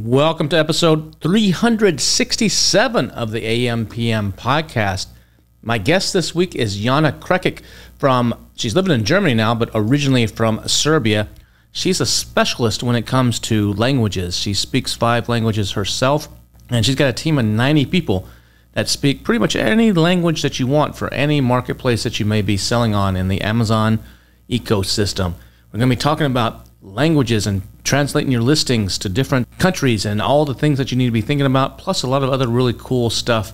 Welcome to episode 367 of the AM/PM podcast. My guest this week is Jana Krekic she's living in Germany now, but originally from Serbia. She's a specialist when it comes to languages. She speaks 5 languages herself, and she's got a team of 90 people that speak pretty much any language that you want for any marketplace that you may be selling on in the Amazon ecosystem. We're going to be talking about languages and translating your listings to different countries and all the things that you need to be thinking about, plus a lot of other really cool stuff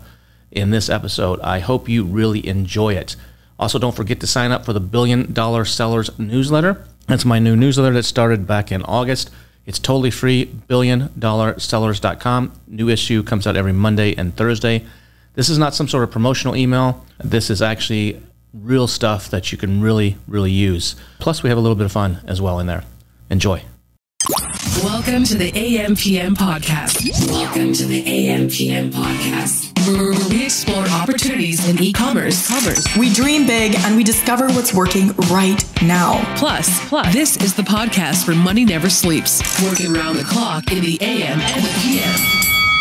in this episode. I hope you really enjoy it. Also, don't forget to sign up for the $1 Billion Sellers newsletter. That's my new newsletter that started back in August. It's totally free, $1billionsellers.com. New issue comes out every Monday and Thursday. This is not some sort of promotional email. This is actually real stuff that you can really, really use. Plus, we have a little bit of fun as well in there. Enjoy. Welcome to the AM/PM podcast. Welcome to the AM/PM podcast, where we explore opportunities in e-commerce. We dream big and we discover what's working right now. Plus, this is the podcast where money never sleeps, working around the clock in the AM and the PM.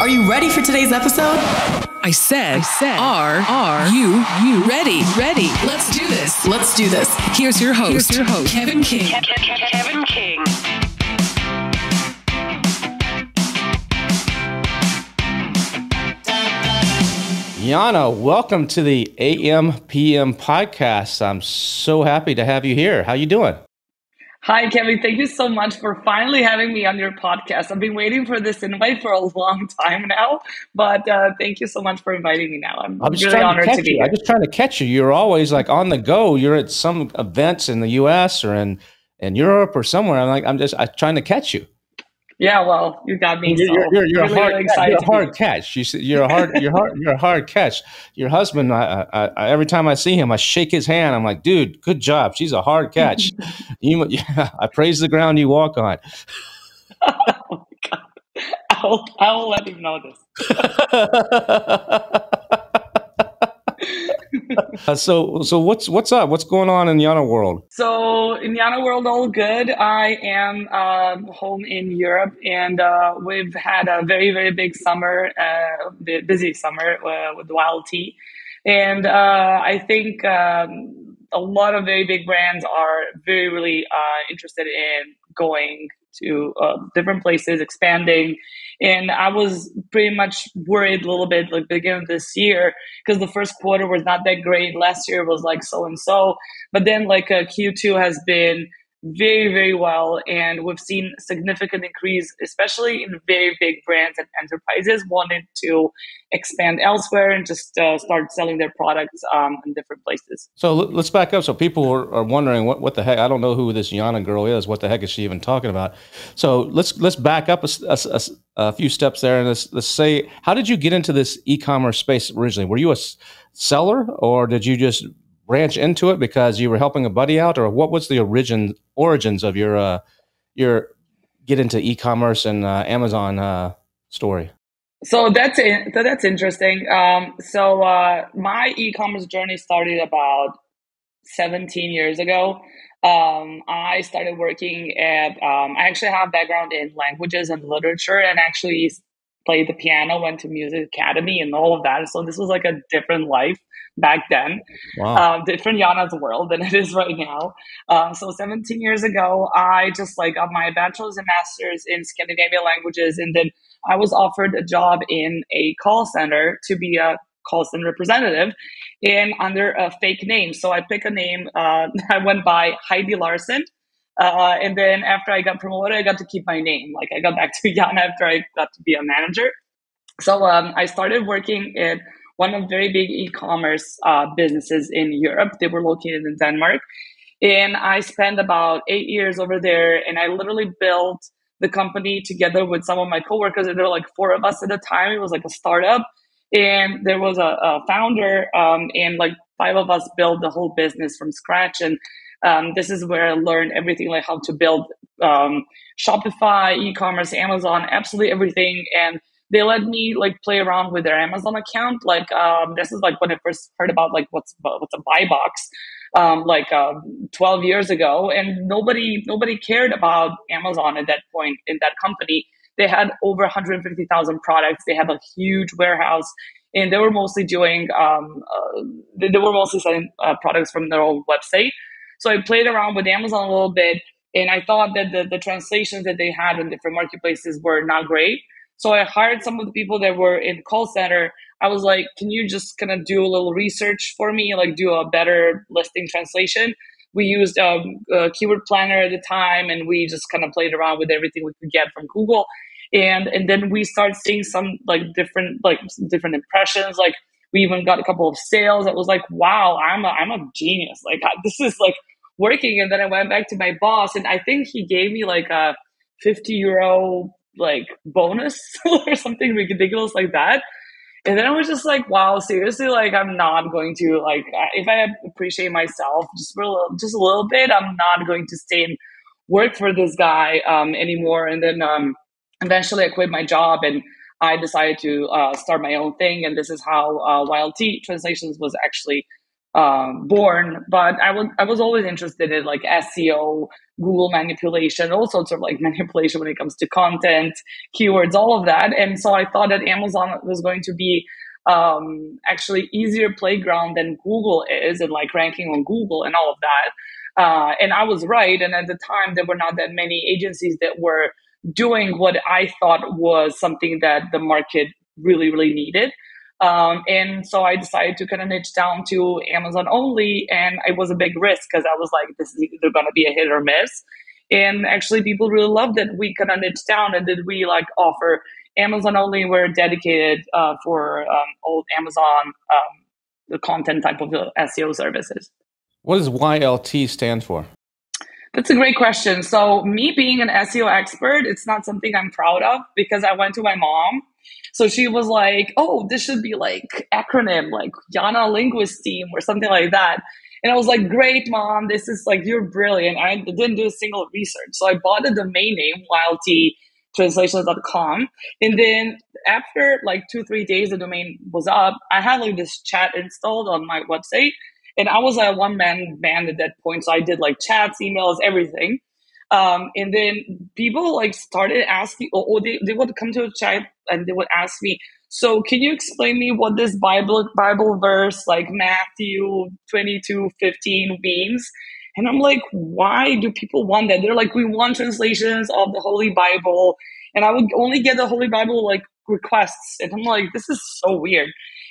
Are you ready for today's episode? I said, are you ready? Let's do this. Here's your host, Kevin King. Kevin King. Jana, welcome to the AM/PM podcast. I'm so happy to have you here. How you doing? Hi, Kevin. Thank you so much for finally having me on your podcast. I've been waiting for this invite for a long time now, but thank you so much for inviting me now. I'm really honored to be here. I'm just trying to catch you. You're always like on the go. You're at some events in the U.S. or in Europe or somewhere. I'm trying to catch you. Yeah, well, you got me. You're really, a hard, really you're a hard excited. catch. You're a hard catch. Your husband, I every time I see him, I shake his hand. I'm like, dude, good job. She's a hard catch. I praise the ground you walk on. Oh my God. I will let him know this. So what's up? What's going on in Jana world? So in Jana world, all good. I am home in Europe, and we've had a very, very big summer, busy summer with wild tea. And I think a lot of very big brands are very, really interested in going to different places, expanding. And I was pretty much worried a little bit like beginning of this year because the first quarter was not that great. Last year was like so-and-so. But then like Q2 has been very, very well. And we've seen a significant increase, especially in very big brands and enterprises wanting to expand elsewhere and just start selling their products in different places. So let's back up. So people are wondering what the heck. I don't know who this Jana girl is. What the heck is she even talking about? So let's back up a few steps there and let's say, how did you get into this e-commerce space originally? Were you a seller or did you just branch into it because you were helping a buddy out, or what was the origins of your get into e-commerce and Amazon story? So that's interesting. So my e-commerce journey started about 17 years ago. I started working at, I actually have background in languages and literature and actually played the piano, went to music academy and all of that. So this was like a different life back then. Wow. Different Jana's world than it is right now. So 17 years ago, I just like got my bachelor's and master's in Scandinavian languages. And then I was offered a job in a call center to be a call center representative and under a fake name. So I picked a name. I went by Heidi Larson. And then after I got promoted, I got to keep my name. Like I got back to Jana after I got to be a manager. So I started working at one of very big e-commerce businesses in Europe. They were located in Denmark. And I spent about 8 years over there. And I literally built the company together with some of my coworkers. And there were like 4 of us at the time. It was like a startup. And there was a founder and like 5 of us built the whole business from scratch. And this is where I learned everything, like how to build Shopify, e-commerce, Amazon, absolutely everything. And they let me like play around with their Amazon account. Like this is like when I first heard about like what's a buy box, 12 years ago, and nobody cared about Amazon at that point in that company. They had over 150,000 products. They have a huge warehouse, and they were mostly doing, they were mostly selling products from their own website. So I played around with Amazon a little bit, and I thought that the translations that they had in different marketplaces were not great. So I hired some of the people that were in call center. I was like, can you just kind of do a little research for me, like do a better listing translation? We used a keyword planner at the time, and we just kind of played around with everything we could get from Google. And then we started seeing some different impressions. Like we even got a couple of sales. I was like, wow, I'm a genius. Like this is like working. And then I went back to my boss, and I think he gave me like a 50 euro like bonus or something ridiculous like that. And then I was just like, wow, seriously, like I'm not going to like, if I appreciate myself just a little bit, I'm not going to stay and work for this guy anymore. And then eventually I quit my job, and I decided to start my own thing. And this is how YLT Translations was actually born. But I was always interested in like SEO, Google manipulation, all sorts of like manipulation when it comes to content, keywords, all of that. And so I thought that Amazon was going to be actually easier playground than Google is, and like ranking on Google and all of that. And I was right. And at the time, there were not that many agencies that were doing what I thought was something that the market really, really needed. And so I decided to kind of niche down to Amazon only. And it was a big risk because I was like, this is either going to be a hit or miss. And actually people really loved that we kind of niche down, and that we like offer Amazon only. We're dedicated for all Amazon the content type of SEO services. What does YLT stand for? That's a great question. So me being an SEO expert, it's not something I'm proud of, because I went to my mom. So she was like, oh, this should be like acronym, like Jana Linguist Team or something like that. And I was like, great, mom, this is like, you're brilliant. I didn't do a single research. So I bought a domain name, ylttranslations.com. And then after like 2-3 days, the domain was up. I had like this chat installed on my website. And I was a one-man band at that point. So I did like chats, emails, everything. And then people like started asking, or they would come to a chat and they would ask me, so can you explain me what this Bible verse like Matthew 22:15 means? And I'm like, why do people want that? They're like, we want translations of the Holy Bible. And I would only get the Holy Bible like requests. And I'm like, this is so weird.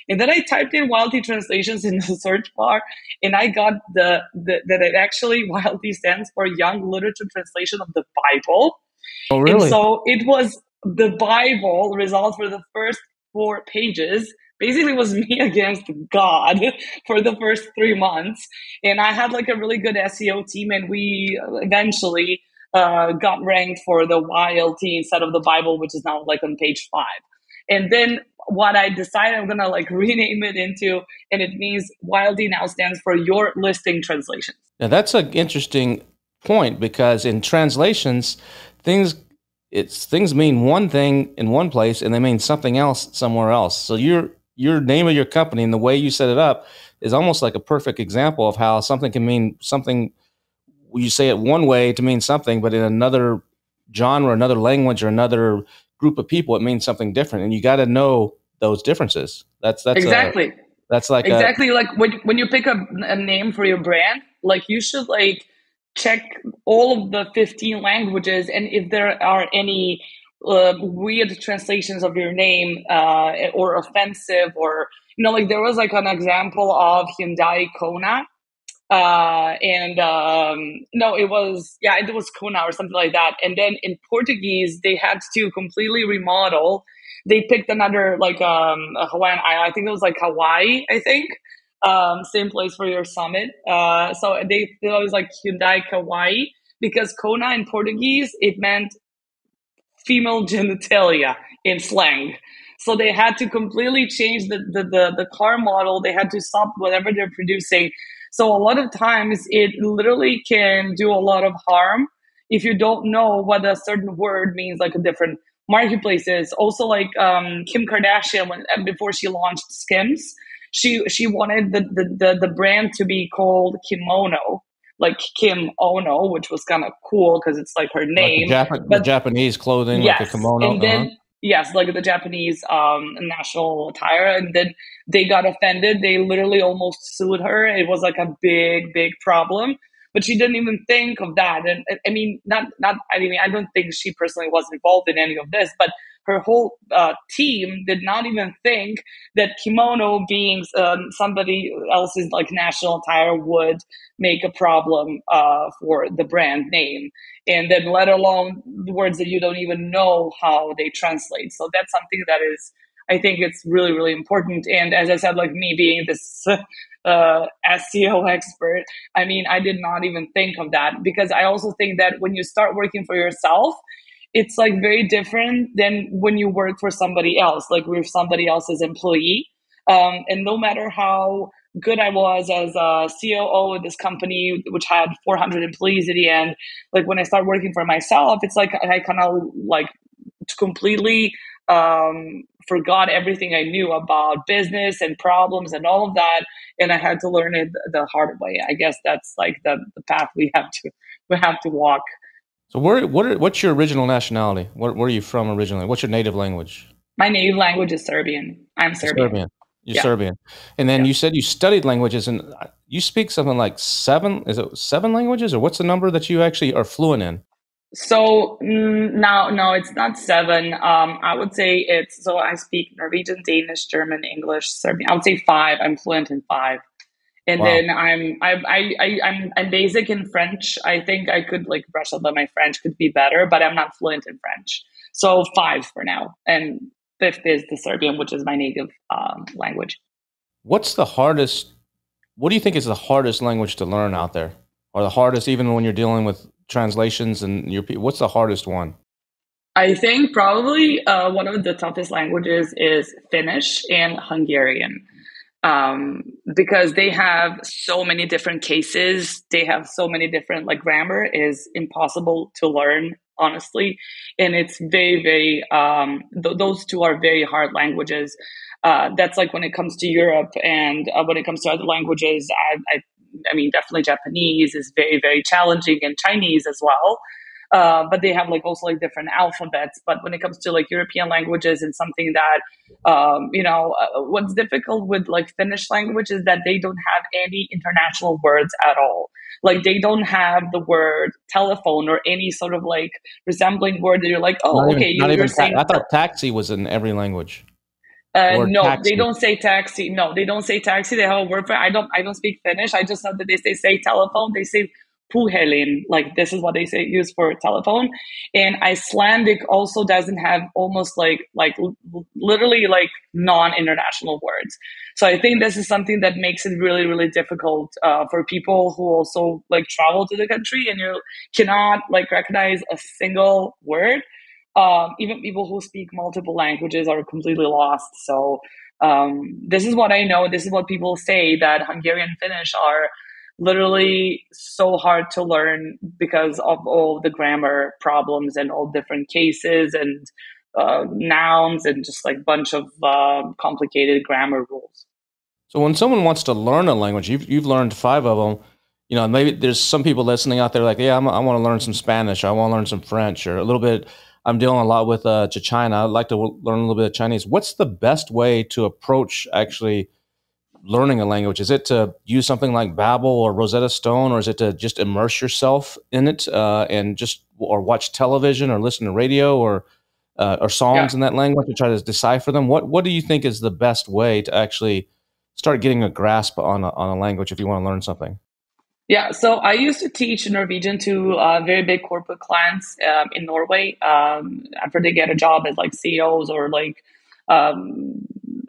And then I typed in YLT translations in the search bar, and I got that it actually YLT stands for Young Literature Translation of the Bible. Oh, really? And so it was the Bible result for the first 4 pages. Basically, was me against God for the first 3 months. And I had like a really good SEO team, and we eventually got ranked for the YLT instead of the Bible, which is now like on page 5. And then what I decided, I'm going to like rename it into, and it means YLT now stands for Your Listing Translations. Now that's an interesting point, because in translations, things mean one thing in one place and they mean something else somewhere else. So your name of your company and the way you set it up is almost like a perfect example of how something can mean something. You say it one way to mean something, but in another genre, another language, or another group of people, it means something different, and you got to know those differences. That's exactly. Like when you pick a name for your brand, like you should like check all of the 15 languages, and if there are any weird translations of your name or offensive, or like there was like an example of Hyundai Kona. It was Kona or something like that. And then in Portuguese, they had to completely remodel. They picked another like a Hawaiian island. I think it was like Hawaii, I think. Same place for your summit. So they was like Hyundai Kauai, because Kona in Portuguese, it meant female genitalia in slang. So they had to completely change the car model. They had to stop whatever they're producing. So a lot of times it literally can do a lot of harm if you don't know what a certain word means, like a different marketplaces. Also, like Kim Kardashian, before she launched Skims, she wanted the brand to be called Kimono, like Kim Ono, which was kind of cool because it's like her Like name. the Japanese clothing, like a Yes, kimono. and then yes, like the Japanese national attire, and then they got offended. They literally almost sued her. It was like a big problem, but she didn't even think of that. And I mean, not. I mean, I don't think she personally was involved in any of this, but her whole team did not even think that kimono being somebody else's like national attire would make a problem for the brand name, and then let alone words that you don't even know how they translate. So that's something that is, I think it's really important. And as I said, like me being this SEO expert, I mean, I did not even think of that, because I also think that when you start working for yourself, it's like very different than when you work for somebody else, like we're somebody else's employee. And no matter how good I was as a COO of this company, which had 400 employees at the end, like when I start working for myself, it's like I kind of like completely forgot everything I knew about business and problems and all of that, and I had to learn it the hard way. I guess that's like the path we have to walk. So what's your original nationality? Where are you from originally? What's your native language? My native language is Serbian. I'm Serbian. You're Yeah. Serbian. And then Yeah. you said you studied languages, and you speak something like is it 7 languages, or what's the number that you actually are fluent in? So no, it's not 7. I would say so I speak Norwegian, Danish, German, English, Serbian. I would say 5. I'm fluent in 5. And Wow. then I'm basic in French. I think I could like brush up on my French, could be better, but I'm not fluent in French. So 5 for now, and 5th is the Serbian, which is my native language. What do you think is the hardest language to learn out there? Or the hardest, even when you're dealing with translations and what's the hardest one? I think probably one of the toughest languages is Finnish and Hungarian. Because they have so many different cases, they have so many different, like grammar is impossible to learn, honestly. And it's very, those two are very hard languages. That's like when it comes to Europe, and when it comes to other languages, I mean, definitely Japanese is very challenging, and Chinese as well. But they have like also like different alphabets. But when it comes to like European languages, and something that, what's difficult with like Finnish language is that they don't have any international words at all. Like they don't have the word telephone or any sort of like resembling word that you're like, oh, okay, you're saying. I thought taxi was in every language. No, taxi. they don't say taxi. No, they don't say taxi. They have a word for it. I don't speak Finnish. I just know that they say telephone. They say puhelin. Like this is what they say use for telephone. And Icelandic also doesn't have almost like literally like non-international words. So I think this is something that makes it really difficult for people who also like travel to the country, and you cannot like recognize a single word. Even people who speak multiple languages are completely lost. So this is what I know. This is what people say, that Hungarian and Finnish are literally so hard to learn because of all the grammar problems and all different cases and nouns and just like bunch of complicated grammar rules. So when someone wants to learn a language, you've learned 5 of them. You know, maybe there's some people listening out there like, yeah, I want to learn some Spanish, or I want to learn some French, or a little bit. I'm dealing a lot with China. I'd like to learn a little bit of Chinese. What's the best way to approach actually learning a language? Is it to use something like Babbel or Rosetta Stone, or is it to just immerse yourself in it or watch television or listen to radio or songs in that language to try to decipher them? What do you think is the best way to actually start getting a grasp on a language if you want to learn something? Yeah, so I used to teach Norwegian to very big corporate clients in Norway. After they get a job as like CEOs or like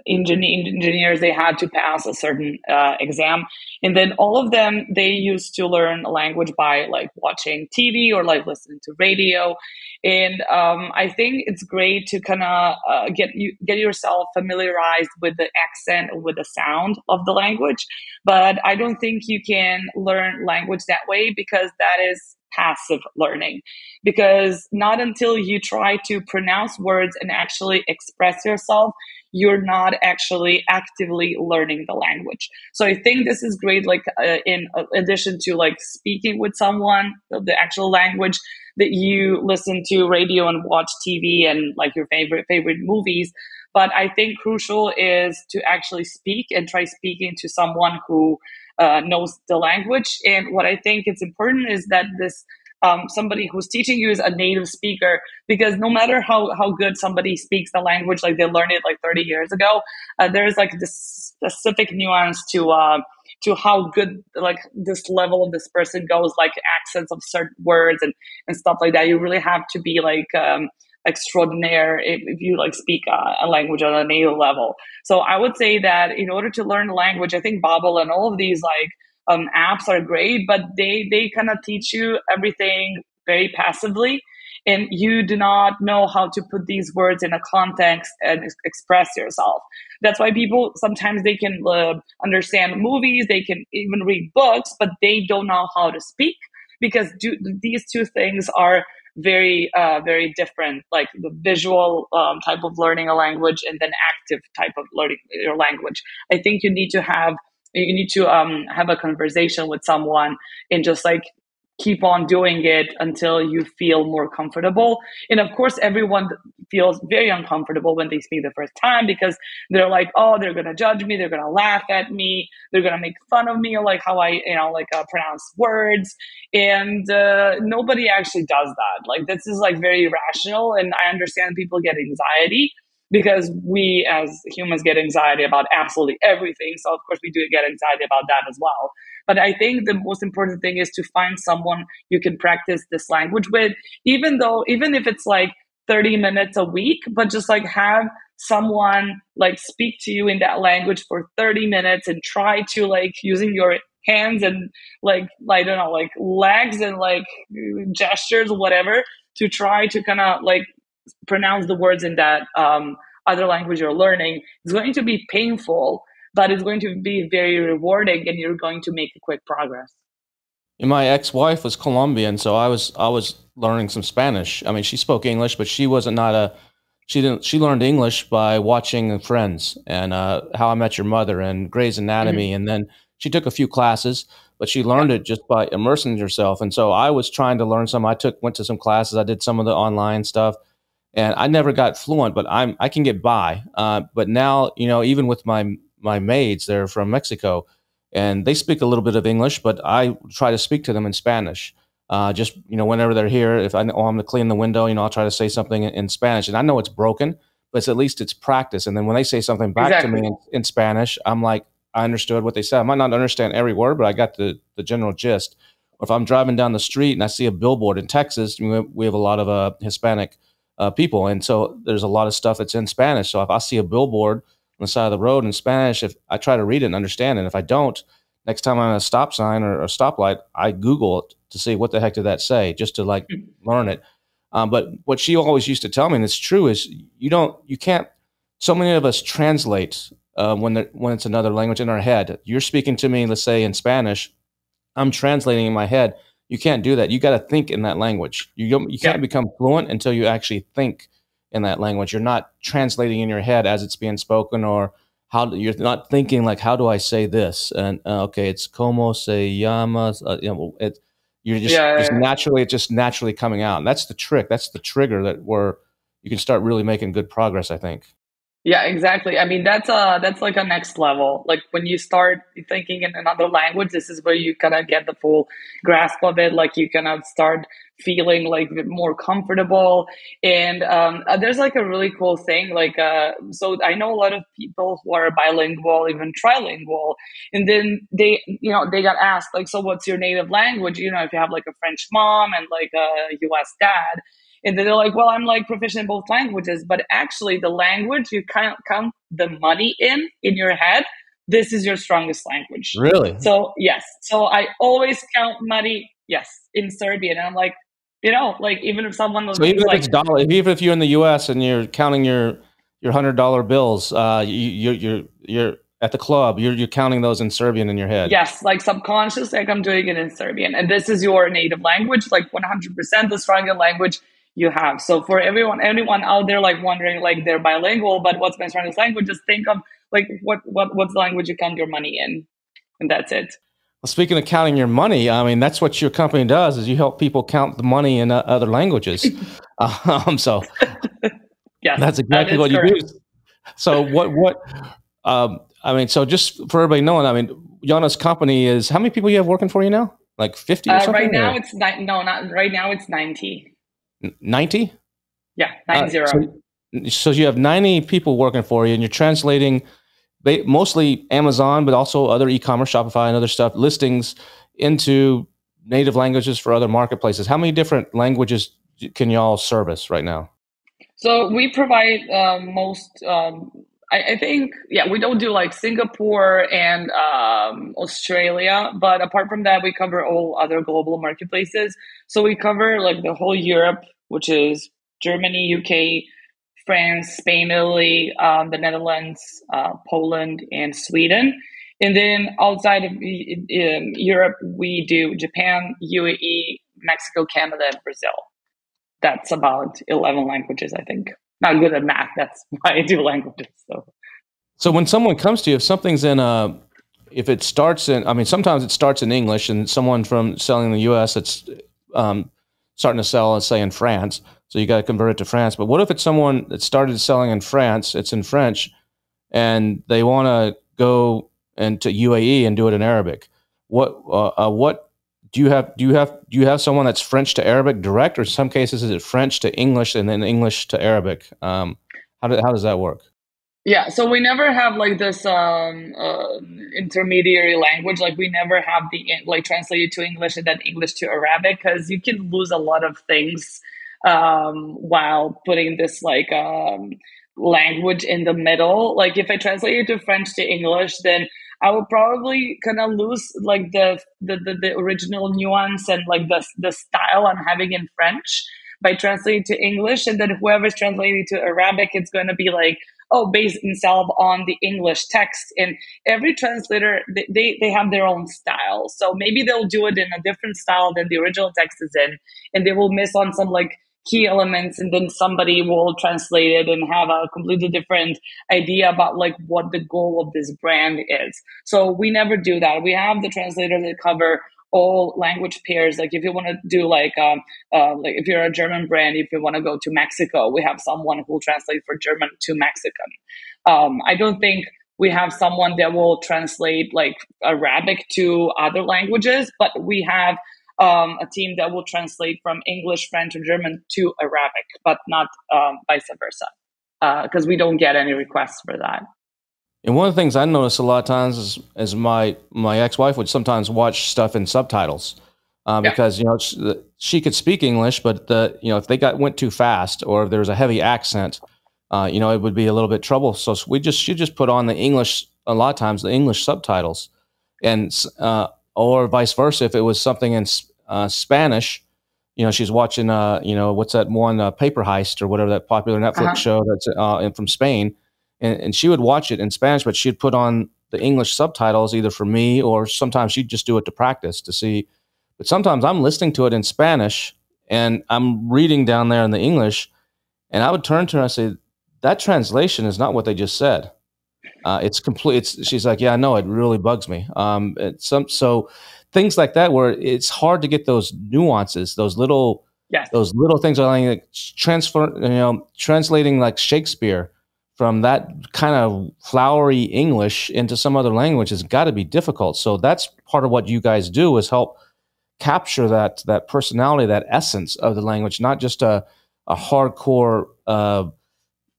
engineers, they had to pass a certain exam, and then all of them, they used to learn a language by like watching TV or like listening to radio. And I think it's great to kind of get yourself familiarized with the accent or with the sound of the language. But I don't think you can learn language that way, because that is passive learning, because not until you try to pronounce words and actually express yourself, you're not actually actively learning the language. So I think this is great, like in addition to like speaking with someone, the actual language, that you listen to radio and watch TV and like your favorite movies. But I think crucial is to actually speak and try speaking to someone who knows the language. And what I think it's important is that this somebody who's teaching you is a native speaker, because no matter how good somebody speaks the language, like they learned it like 30 years ago, there's like this specific nuance to how good like this level of this person goes, like accents of certain words and stuff like that. You really have to be like extraordinaire if you like speak a language on a native level. So I would say that in order to learn a language, I think Babbel and all of these like apps are great, but they kind of teach you everything very passively, and you do not know how to put these words in a context and express yourself. That's why people sometimes they can understand movies, they can even read books, but they don't know how to speak, because these two things are very very different, like the visual type of learning a language and then active type of learning your language. I think you need to have a conversation with someone and just like keep on doing it until you feel more comfortable. And of course, everyone feels very uncomfortable when they speak the first time, because they're like, oh, they're going to judge me. They're going to laugh at me. They're going to make fun of me, or like how I, pronounce words. And nobody actually does that. Like, this is like very rational. And I understand people get anxiety, because we as humans get anxiety about absolutely everything. So of course we do get anxiety about that as well. But I think the most important thing is to find someone you can practice this language with, even if it's like 30 minutes a week, but just like have someone like speak to you in that language for 30 minutes and try to like using your hands and like, I don't know, like legs and like gestures or whatever, to try to kind of like pronounce the words in that other language you're learning. It's going to be painful, but it's going to be very rewarding, and you're going to make a quick progress. And my ex-wife was Colombian, so I was learning some Spanish. I mean, she spoke English, but she learned English by watching Friends and How I Met Your Mother and Grey's Anatomy, and then she took a few classes, but she learned it just by immersing herself. And so I was trying to learn some. Went to some classes. I did some of the online stuff, and I never got fluent, but I can get by. But now, even with my maids, they're from Mexico, and they speak a little bit of English, but I try to speak to them in Spanish. Just, whenever they're here, if I know I'm going to clean the window, I'll try to say something in Spanish. And I know it's broken, but at least it's practice. And then when they say something back to me in Spanish, I'm like, I understood what they said. I might not understand every word, but I got the general gist. Or if I'm driving down the street and I see a billboard in Texas, we have a lot of Hispanic people. And so there's a lot of stuff that's in Spanish. So if I see a billboard on the side of the road in Spanish, if I try to read it and understand it, if I don't, next time I'm at a stop sign or a stoplight, I Google it to see what the heck did that say, just to like learn it. But what she always used to tell me, and it's true, is you can't. So many of us translate when it's another language in our head. You're speaking to me, let's say in Spanish, I'm translating in my head. You can't do that. You got to think in that language. You can't become fluent until you actually think in that language. You're not translating in your head as it's being spoken, or you're not thinking like, how do I say this? And okay, it's como se llama. It's just naturally coming out. And that's the trick. That's the trigger where you can start really making good progress, I think. Yeah, exactly. I mean, that's like a next level. Like when you start thinking in another language, this is where you kind of get the full grasp of it. Like you kind of start feeling like more comfortable. And there's like a really cool thing. Like, so I know a lot of people who are bilingual, even trilingual, and then they got asked like, so what's your native language? If you have like a French mom and like a US dad. And then they're like, well, I'm like proficient in both languages, but actually the language you count the money in your head, this is your strongest language. Really? So yes. So I always count money, yes, in Serbian. And I'm like, like even if someone was even if it's dollar, even if you're in the US and you're counting your $100 bills, you're at the club, you're counting those in Serbian in your head. Yes, like subconsciously, like I'm doing it in Serbian. And this is your native language, like 100% the strongest language you have. So for anyone out there like wondering, like they're bilingual, but what's my strongest language? Just think of like what's the language you count your money in, and that's it. Well, speaking of counting your money, I mean, that's what your company does, is you help people count the money in other languages. So yes, that's exactly what correct. You do. So I mean, so just for everybody knowing, I mean, Jana's company is, how many people you have working for you now? Like 50 or something? Right now it's not right now, it's 90. 90? Yeah, 90. So you have 90 people working for you, and you're translating mostly Amazon, but also other e-commerce, Shopify and other stuff, listings into native languages for other marketplaces. How many different languages can y'all service right now? So we provide most, I think, we don't do like Singapore and Australia, but apart from that, we cover all other global marketplaces. So we cover like the whole Europe, which is Germany, UK, France, Spain, Italy, the Netherlands, Poland, and Sweden. And then outside of Europe, we do Japan, UAE, Mexico, Canada, and Brazil. That's about 11 languages, I think. Not good at math. That's why I do languages. So when someone comes to you, if something's if it starts in, I mean, sometimes it starts in English, and someone from selling in the U.S. that's starting to sell, let's say, in France. So you got to convert it to France. But what if it's someone that started selling in France, it's in French, and they want to go into UAE and do it in Arabic? What do you have? Do you have someone that's French to Arabic direct, or in some cases is it French to English and then English to Arabic? How does that work? Yeah, so we never have like this intermediary language. Like we never have the like translated to English and then English to Arabic, because you can lose a lot of things while putting this like language in the middle. Like if I translate it to French to English, then I will probably kind of lose like the original nuance and like the style I'm having in French by translating to English. And then whoever's translating to Arabic, it's going to be like, based themselves on the English text. And every translator, they have their own style. So maybe they'll do it in a different style than the original text is in, and they will miss on some like key elements, and then somebody will translate it and have a completely different idea about like what the goal of this brand is. So we never do that. We have the translators that cover all language pairs. Like if you want to do like if you're a German brand, if you want to go to Mexico, we have someone who will translate for German to Mexican. I don't think we have someone that will translate like Arabic to other languages, but we have a team that will translate from English, French, or German to Arabic, but not vice versa, because we don't get any requests for that. And one of the things I notice a lot of times is my ex-wife would sometimes watch stuff in subtitles because she could speak English, but if they went too fast or if there was a heavy accent, it would be a little bit trouble. So she just put on the English, a lot of times the English subtitles, and or vice versa. If it was something in Spanish, she's watching what's that one Paper Heist or whatever, that popular Netflix show that's from Spain. And she would watch it in Spanish, but she'd put on the English subtitles either for me, or sometimes she'd just do it to practice to see. But sometimes I'm listening to it in Spanish and I'm reading down there in the English, and I would turn to her and say, that translation is not what they just said. It's complete. She's like, yeah, I know, it really bugs me. So things like that, where it's hard to get those nuances, those little things are like translating like Shakespeare from that kind of flowery English into some other language has got to be difficult. So that's part of what you guys do, is help capture that personality, that essence of the language, not just a hardcore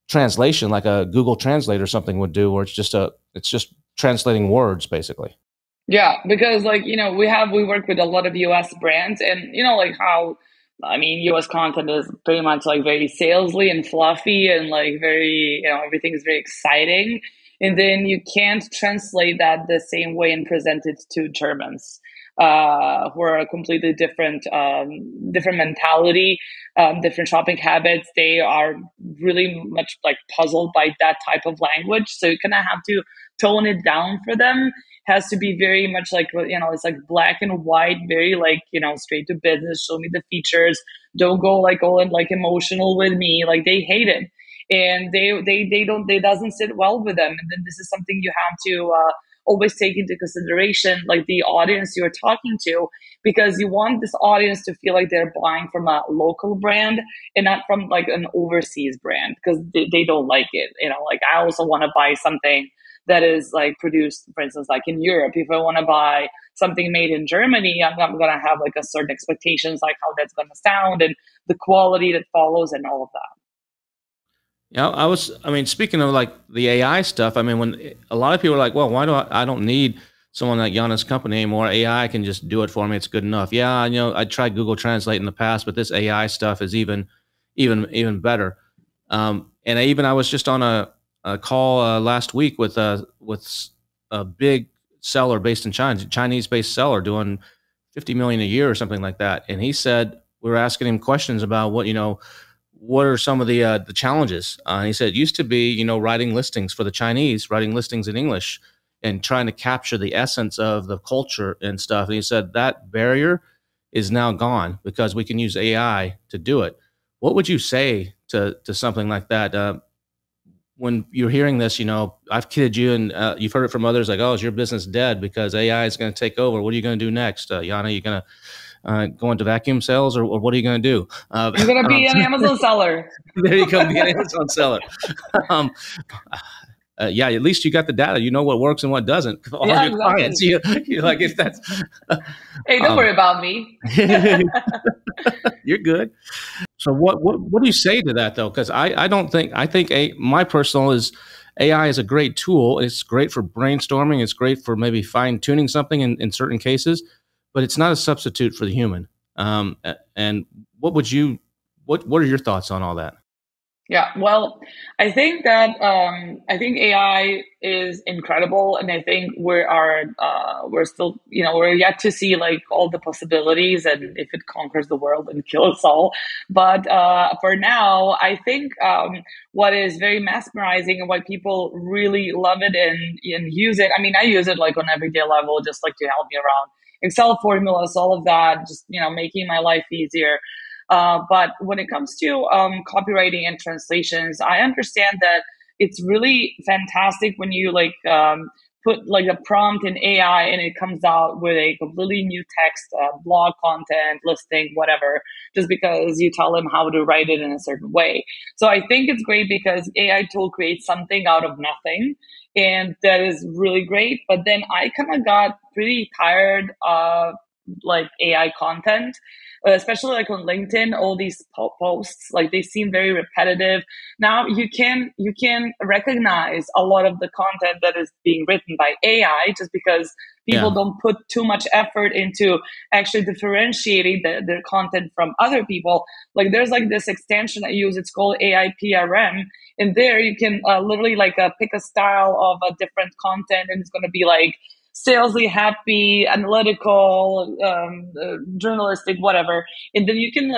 translation like a Google Translate or something would do, where it's just translating words basically. Yeah, because we work with a lot of US brands, and like how, I mean, US content is pretty much like very salesy and fluffy and like very, everything is very exciting. And then you can't translate that the same way and present it to Germans. who are a completely different mentality, different shopping habits. They are really much like puzzled by that type of language. So you kind of have to tone it down for them. Has to be very much like, it's like black and white, very like, straight to business. Show me the features. Don't go like all like emotional with me. Like they hate it. And they doesn't sit well with them. And then this is something you have to always take into consideration, like the audience you're talking to, because you want this audience to feel like they're buying from a local brand and not from like an overseas brand, because they don't like it. Like I also want to buy something that is like produced, for instance, like in Europe. If I want to buy something made in Germany, I'm going to have like a certain expectations, like how that's going to sound and the quality that follows and all of that. Yeah, speaking of like the AI stuff, when a lot of people are like, well, why do I don't need someone like Jana's company anymore. AI can just do it for me. It's good enough. Yeah, I tried Google Translate in the past, but this AI stuff is even better. And I was just on a call last week with a big seller based in China, Chinese-based seller doing $50 million a year or something like that. And he said, we were asking him questions about what are some of the challenges? And he said it used to be, writing listings for the Chinese, writing listings in English and trying to capture the essence of the culture and stuff. And he said that barrier is now gone because we can use AI to do it. What would you say to something like that? When you're hearing this, I've kidded you and you've heard it from others like, oh, is your business dead because AI is going to take over? What are you going to do next? Jana, you going to go into vacuum sales or what are you going to do? I'm going to be an Amazon seller. There you go, be an Amazon seller. Yeah, at least you got the data. You know what works and what doesn't. All your exactly. Clients, you're like, if that's. Hey, don't worry about me. You're good. So what do you say to that though? Because I think my personal is AI is a great tool. It's great for brainstorming. It's great for maybe fine tuning something in certain cases, but it's not a substitute for the human. And what are your thoughts on all that? Yeah, well, I think that AI is incredible, and I think we're still we're yet to see like all the possibilities and if it conquers the world and kills us all. But for now, I think what is very mesmerizing and why people really love it and use it. I mean, I use it like on everyday level, just like to help me around Excel formulas, all of that, just making my life easier. But when it comes to copywriting and translations, I understand that it's really fantastic when you put like a prompt in AI and it comes out with a completely new text, blog content, listing, whatever, just because you tell them how to write it in a certain way. So I think it's great because AI tool creates something out of nothing. And that is really great. But then I kind of got pretty tired of like AI content, especially like on LinkedIn, all these posts, like they seem very repetitive. Now you can recognize a lot of the content that is being written by AI just because people don't put too much effort into actually differentiating their content from other people. Like there's like this extension I use, it's called AI PRM. And there you can literally pick a style of a different content and it's going to be like salesy, happy, analytical, journalistic, whatever. And then you can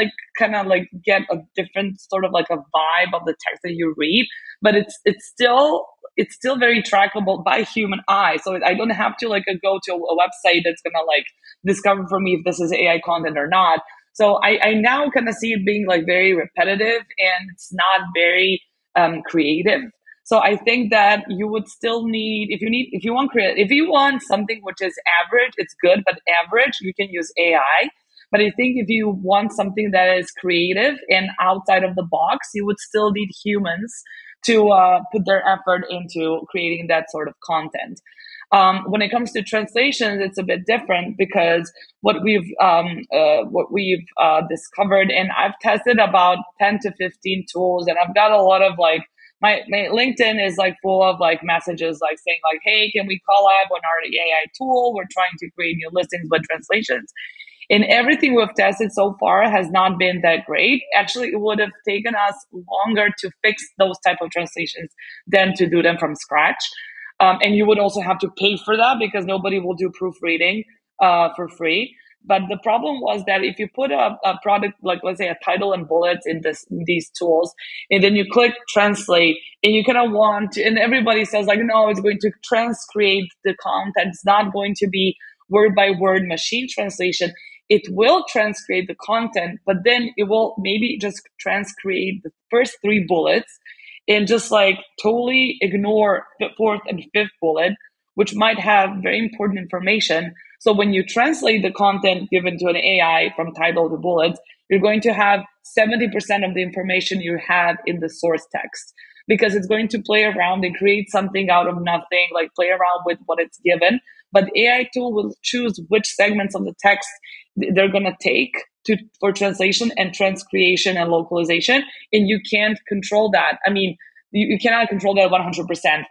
get a different sort of like a vibe of the text that you read, but it's still very trackable by human eye. So I don't have to go to a website that's going to discover for me if this is AI content or not. So I now kind of see it being very repetitive and it's not very creative. So I think that you would still need, if you want something which is average, it's good, but average, you can use AI. But I think if you want something that is creative and outside of the box, you would still need humans to put their effort into creating that sort of content. When it comes to translations, it's a bit different because what we've discovered, and I've tested about 10 to 15 tools, and I've got a lot of my LinkedIn is full of messages saying hey, can we collab on our AI tool? We're trying to create new listings with translations. And everything we've tested so far has not been that great. Actually, it would have taken us longer to fix those type of translations than to do them from scratch. And you would also have to pay for that because nobody will do proofreading. for free. But the problem was that if you put a product, like let's say a title and bullets in these tools, and then you click translate, and you kind of want to, and everybody says like, no, it's going to transcreate the content. It's not going to be word by word machine translation. It will transcreate the content, but then it will maybe just transcreate the first three bullets and just like totally ignore the fourth and fifth bullet, which might have very important information. So when you translate the content given to an AI from title to bullets, you're going to have 70% of the information you had in the source text, because it's going to play around and create something out of nothing, like play around with what it's given. But the AI tool will choose which segments of the text they're going to take for translation and transcreation and localization. And you can't control that. I mean, you cannot control that 100%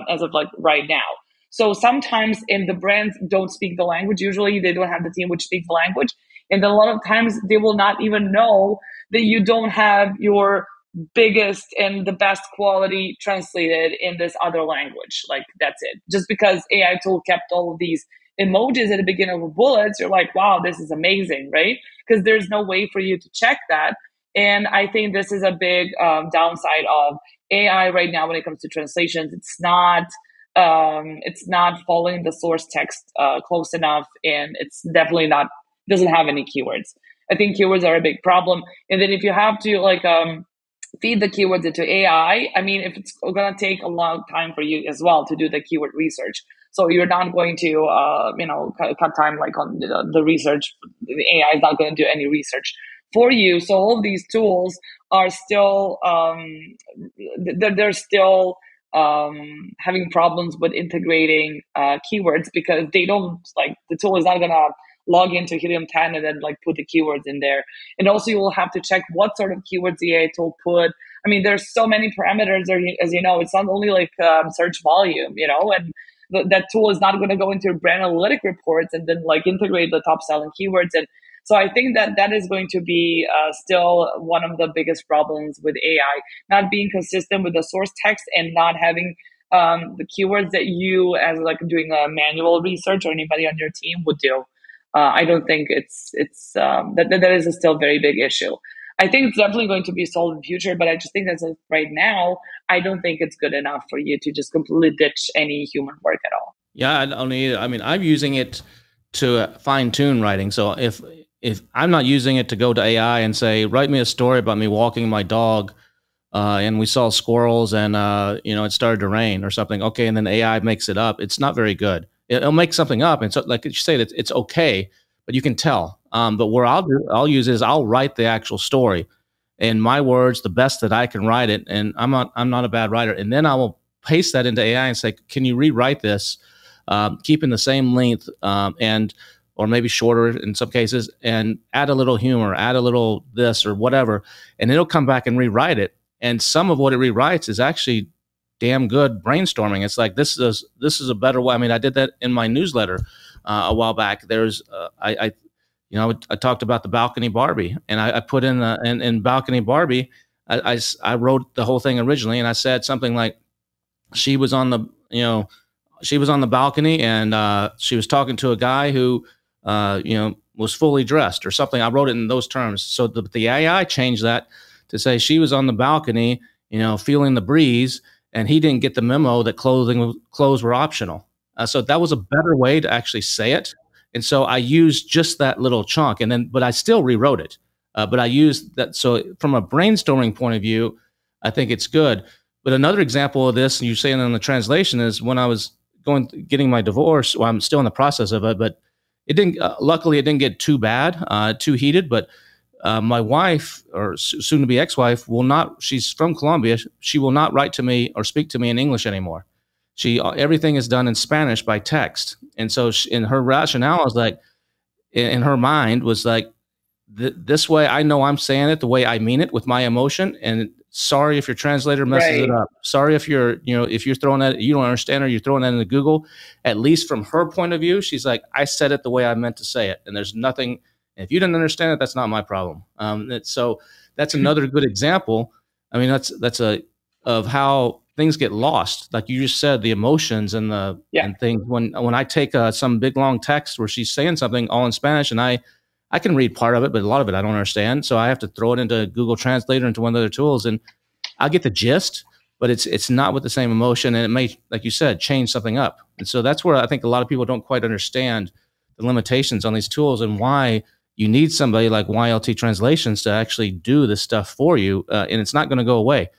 as of like right now. So sometimes, and the brands don't speak the language, usually they don't have the team which speaks the language. And then a lot of times they will not even know that you don't have your biggest and the best quality translated in this other language. Like that's it. Just because AI tool kept all of these emojis at the beginning of bullets, you're like, wow, this is amazing, right? Because there's no way for you to check that. And I think this is a big downside of AI right now when it comes to translations. It's not following the source text close enough, and it's definitely not, doesn't have any keywords. I think keywords are a big problem. And then if you have to like feed the keywords into AI, I mean, if it's going to take a long time for you as well to do the keyword research. So you're not going to, cut time like on the research. The AI is not going to do any research for you. So all of these tools are still, they're still having problems with integrating keywords, because they don't, like, the tool is not going to log into Helium 10 and then like put the keywords in there. And also you will have to check what sort of keywords the AI tool put. I mean, there's so many parameters there, as you know. It's not only like search volume, and that tool is not going to go into brand analytic reports and then like integrate the top selling keywords. And so I think that is going to be still one of the biggest problems with AI, not being consistent with the source text and not having the keywords that you, as like doing a manual research or anybody on your team would do. I don't think that is a still very big issue. I think it's definitely going to be solved in the future, but I just think that right now, I don't think it's good enough for you to just completely ditch any human work at all. Yeah, I don't need it. I mean, I'm using it to fine tune writing. So if I'm not using it to go to AI and say, write me a story about me walking my dog, and we saw squirrels and it started to rain or something. Okay, and then AI makes it up. It's not very good. It'll make something up, and so like you say, that it's okay, but you can tell. But where I'll use is I'll write the actual story in my words, the best that I can write it, and I'm not a bad writer. And then I will paste that into AI and say, can you rewrite this, keeping the same length, or maybe shorter in some cases, and add a little humor, add a little this or whatever, and it'll come back and rewrite it. And some of what it rewrites is actually damn good brainstorming. It's like, this is a better way. I mean, I did that in my newsletter a while back. There's I talked about the balcony Barbie, and I put in balcony Barbie. I wrote the whole thing originally, and I said something like, she was on the balcony, and she was talking to a guy who was fully dressed or something. I wrote it in those terms. So the AI changed that to say she was on the balcony, feeling the breeze, and he didn't get the memo that clothes were optional. So that was a better way to actually say it. And so I used just that little chunk, but I still rewrote it. But I used that. So from a brainstorming point of view, I think it's good. But another example of this, and you're saying in the translation, is when I was getting my divorce. Well, I'm still in the process of it, but it didn't. Luckily, it didn't get too bad, too heated. But my wife, or soon-to-be ex-wife, will not. She's from Colombia. She will not write to me or speak to me in English anymore. Everything is done in Spanish by text. And so in her rationale is like, in her mind was like, this way I know I'm saying it the way I mean it with my emotion. And sorry if your translator messes it up. Sorry if you're throwing that, you don't understand, or you're throwing that into Google. At least from her point of view, she's like, I said it the way I meant to say it. And there's nothing, if you didn't understand it, that's not my problem. So that's another good example. I mean, that's of how things get lost. Like you just said, the emotions and and things. When I take some big long text where she's saying something all in Spanish, and I can read part of it, but a lot of it I don't understand. So I have to throw it into Google Translator, into one of the other tools, and I get the gist, but it's not with the same emotion, and it may, like you said, change something up. And so that's where I think a lot of people don't quite understand the limitations on these tools and why you need somebody like YLT Translations to actually do this stuff for you, and it's not going to go away.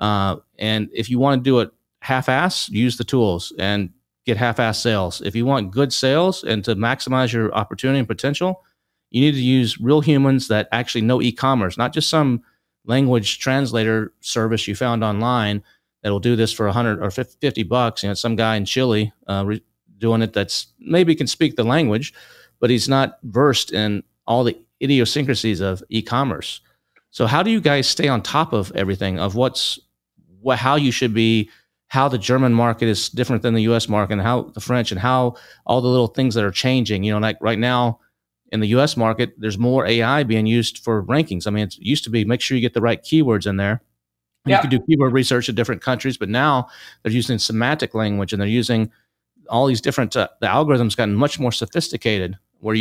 And if you want to do it half-ass, use the tools and get half-ass sales. If you want good sales and to maximize your opportunity and potential, you need to use real humans that actually know e-commerce, not just some language translator service you found online that will do this for $100 or $50. You know, some guy in Chile doing it that's maybe can speak the language, but he's not versed in all the idiosyncrasies of e-commerce. So how do you guys stay on top of everything, of how you should be, how the German market is different than the US market, and how the French, and how all the little things that are changing? You know, like right now in the US market, there's more AI being used for rankings. I mean, it used to be make sure you get the right keywords in there. And you can do keyword research in different countries, but now they're using semantic language, and they're using all these different, the algorithms gotten much more sophisticated, where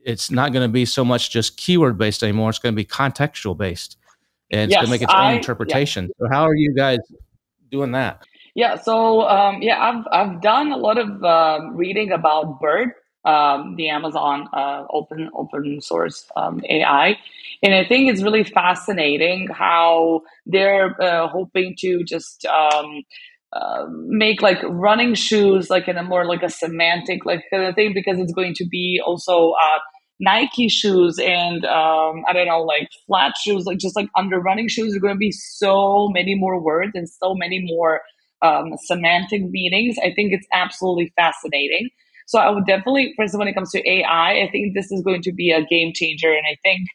it's not going to be so much just keyword based anymore. It's going to be contextual based, and it's going to make its own interpretation. So how are you guys doing that? Yeah. So, I've done a lot of reading about BERT, the Amazon open source AI. And I think it's really fascinating how they're hoping to just make like running shoes like in a more like a semantic like kind of thing, because it's going to be also Nike shoes and I don't know, like flat shoes, like just like under running shoes are going to be so many more words and so many more semantic meanings. I think it's absolutely fascinating. So I would definitely, for instance, when it comes to AI, I think this is going to be a game changer. And I think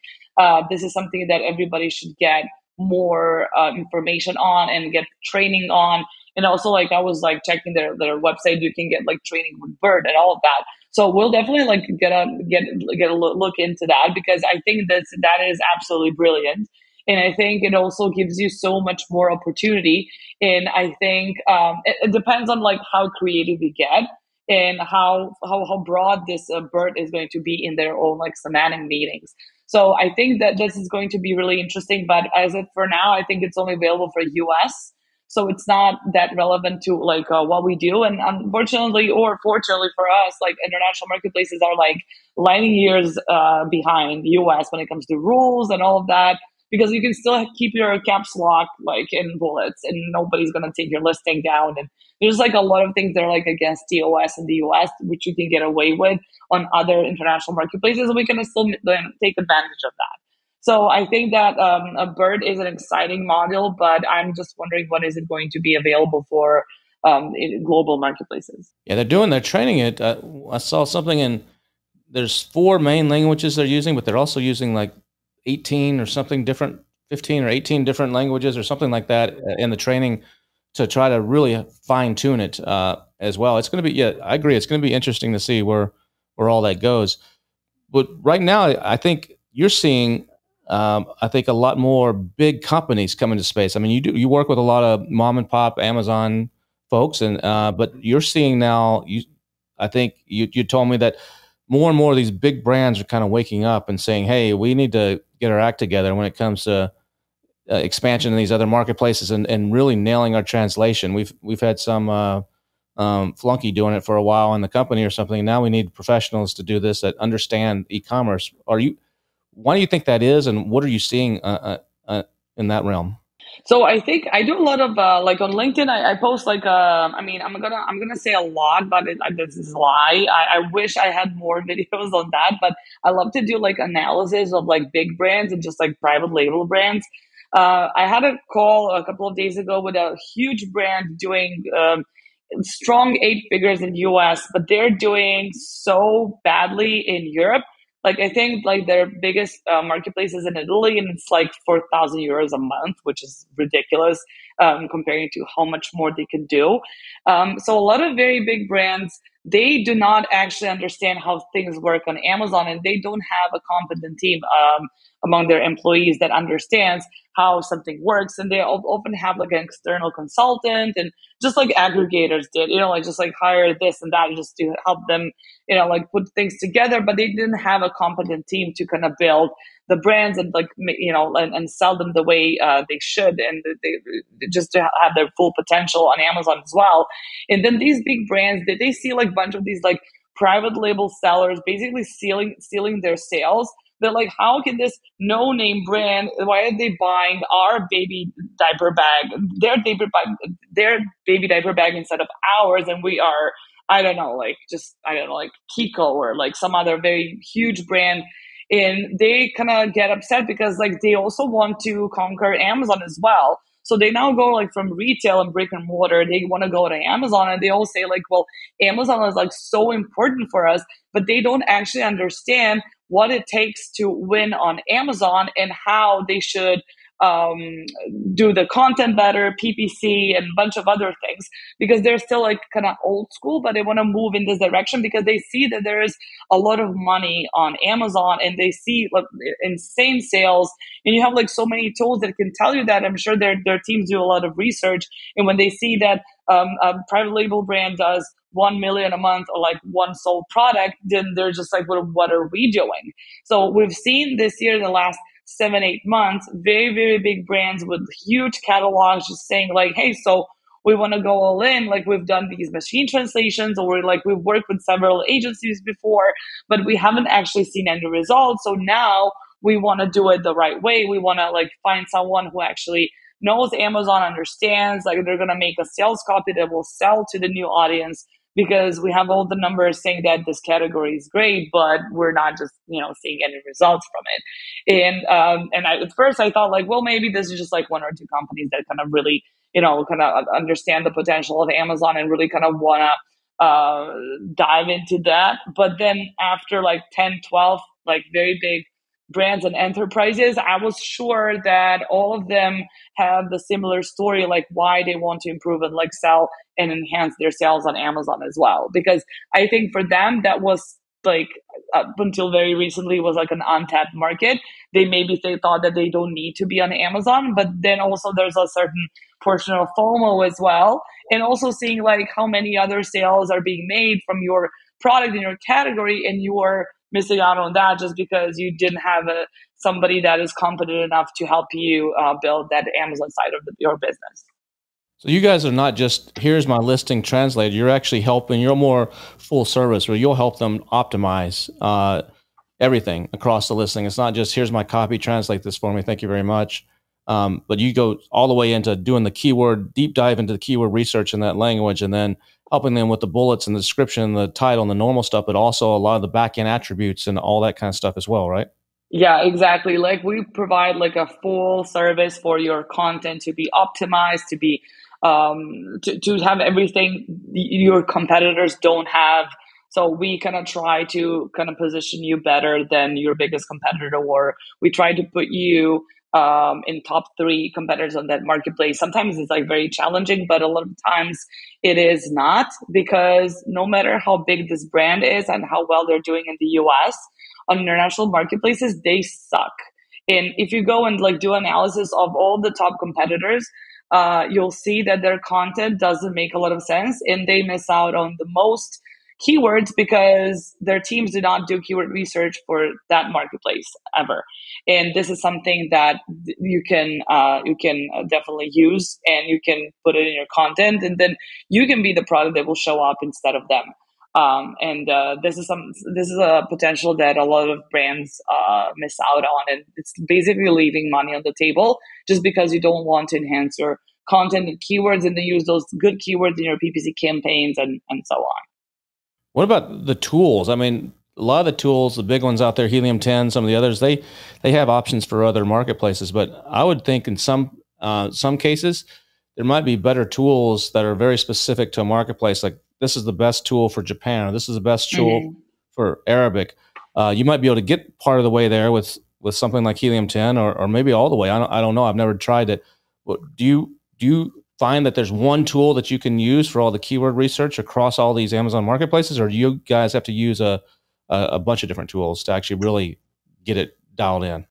this is something that everybody should get more information on and get training on. And also, like, I was like checking their website, you can get like training with BERT and all of that. So we'll definitely like get a look into that, because I think that is absolutely brilliant. And I think it also gives you so much more opportunity. And I think it depends on like how creative you get and how broad this BERT is going to be in their own like semantic meanings. So I think that this is going to be really interesting. But as of for now, I think it's only available for US. So it's not that relevant to like what we do. And unfortunately, or fortunately for us, like international marketplaces are like light years behind US when it comes to rules and all of that, because you can still keep your caps lock like in bullets and nobody's going to take your listing down. And there's like a lot of things that are like against TOS in the US, which you can get away with on other international marketplaces. And we can still take advantage of that. So I think that a BERT is an exciting module, but I'm just wondering when is it going to be available for global marketplaces? Yeah, they're training it. I saw something there's 4 main languages they're using, but they're also using like 18 or something different, 15 or 18 different languages or something like that in the training to try to really fine tune it as well. It's going to be, I agree. It's going to be interesting to see where all that goes. But right now, I think you're seeing, I think a lot more big companies come into space. I mean, you work with a lot of mom and pop Amazon folks, and but you're seeing now. I think you told me that more and more of these big brands are kind of waking up and saying, "Hey, we need to get our act together when it comes to expansion in these other marketplaces and really nailing our translation." We've had some flunky doing it for a while in the company or something. Now we need professionals to do this that understand e-commerce. Why do you think that is, and what are you seeing in that realm? So I think I do a lot of like on LinkedIn. I post like I mean I'm gonna say a lot, but this is a lie. I wish I had more videos on that, but I love to do like analysis of like big brands and just like private label brands. I had a call a couple of days ago with a huge brand doing strong 8 figures in US, but they're doing so badly in Europe. Like I think like their biggest marketplace is in Italy, and it's like 4,000 euros a month, which is ridiculous comparing to how much more they can do. So a lot of very big brands, they do not actually understand how things work on Amazon, and they don't have a competent team among their employees that understands how something works. And they often have like an external consultant, and just like aggregators did, like just like hire this and that just to help them, like put things together. But they didn't have a competent team to kind of build the brands and like, and sell them the way they should, and they just to have their full potential on Amazon as well. And then these big brands, they see like a bunch of these like private label sellers basically stealing their sales. They're like, how can this no-name brand, why are they buying our baby diaper bag, their baby diaper bag instead of ours? And we are, I don't know, like Kiko or like some other very huge brand. And they kind of get upset because like they also want to conquer Amazon as well. So they now go like from retail and brick and mortar, they want to go to Amazon, and they all say like, well, Amazon is like so important for us, but they don't actually understand what it takes to win on Amazon and how they should do the content better, PPC, and a bunch of other things, because they're still like kind of old school, but they want to move in this direction because they see that there is a lot of money on Amazon, and they see like insane sales. And you have like so many tools that can tell you that. I'm sure their teams do a lot of research, and when they see that a private label brand does 1 million a month or like one sold product, then they're just like, well, what are we doing? So we've seen this year, in the last 7-8 months, very, very big brands with huge catalogs just saying like, hey, so we want to go all in. Like, we've done these machine translations, or we've worked with several agencies before, but we haven't actually seen any results. So now we want to do it the right way. We want to like find someone who actually knows Amazon, understands, like they're going to make a sales copy that will sell to the new audience, because we have all the numbers saying that this category is great, but we're not just, seeing any results from it. And at first I thought like, well, maybe this is just like one or two companies that kind of really, kind of understand the potential of Amazon and really kind of want to dive into that. But then after like 10, 12, like very big brands and enterprises, I was sure that all of them have the similar story, like why they want to improve and like sell and enhance their sales on Amazon as well. Because I think for them, that was like up until very recently was like an untapped market. They thought that they don't need to be on Amazon, but then also there's a certain portion of FOMO as well. And also seeing like how many other sales are being made from your product in your category, and you are missing out on that just because you didn't have somebody that is competent enough to help you build that Amazon side of your business. So you guys are not just, here's my listing translated. You're actually helping, you're more full service, where you'll help them optimize everything across the listing. It's not just, here's my copy, translate this for me, thank you very much. But you go all the way into doing the keyword, deep dive into the keyword research in that language, and then helping them with the bullets and the description, the title and the normal stuff, but also a lot of the back-end attributes and all that kind of stuff as well, right? Yeah, exactly. Like, we provide like a full service for your content to be optimized, to be to have everything your competitors don't have. So we kind of try to kind of position you better than your biggest competitor, or we try to put you in top 3 competitors on that marketplace. Sometimes it's like very challenging, but a lot of times it is not, because no matter how big this brand is and how well they're doing in the US, on international marketplaces, they suck. And if you go and like do analysis of all the top competitors, you'll see that their content doesn't make a lot of sense, and they miss out on the most keywords because their teams do not do keyword research for that marketplace ever. And this is something that you can definitely use, and you can put it in your content, and then you can be the product that will show up instead of them. This is a potential that a lot of brands miss out on, and it's basically leaving money on the table just because you don't want to enhance your content and keywords, and then use those good keywords in your PPC campaigns and so on. What about the tools? I mean, a lot of the tools, the big ones out there, Helium 10, some of the others, they have options for other marketplaces. But I would think in some cases, there might be better tools that are very specific to a marketplace. Like, this is the best tool for Japan, or this is the best tool for Arabic. You might be able to get part of the way there with something like Helium 10, or maybe all the way. I don't know. I've never tried it. But do you find that there's one tool that you can use for all the keyword research across all these Amazon marketplaces, or do you guys have to use a bunch of different tools to actually really get it dialed in?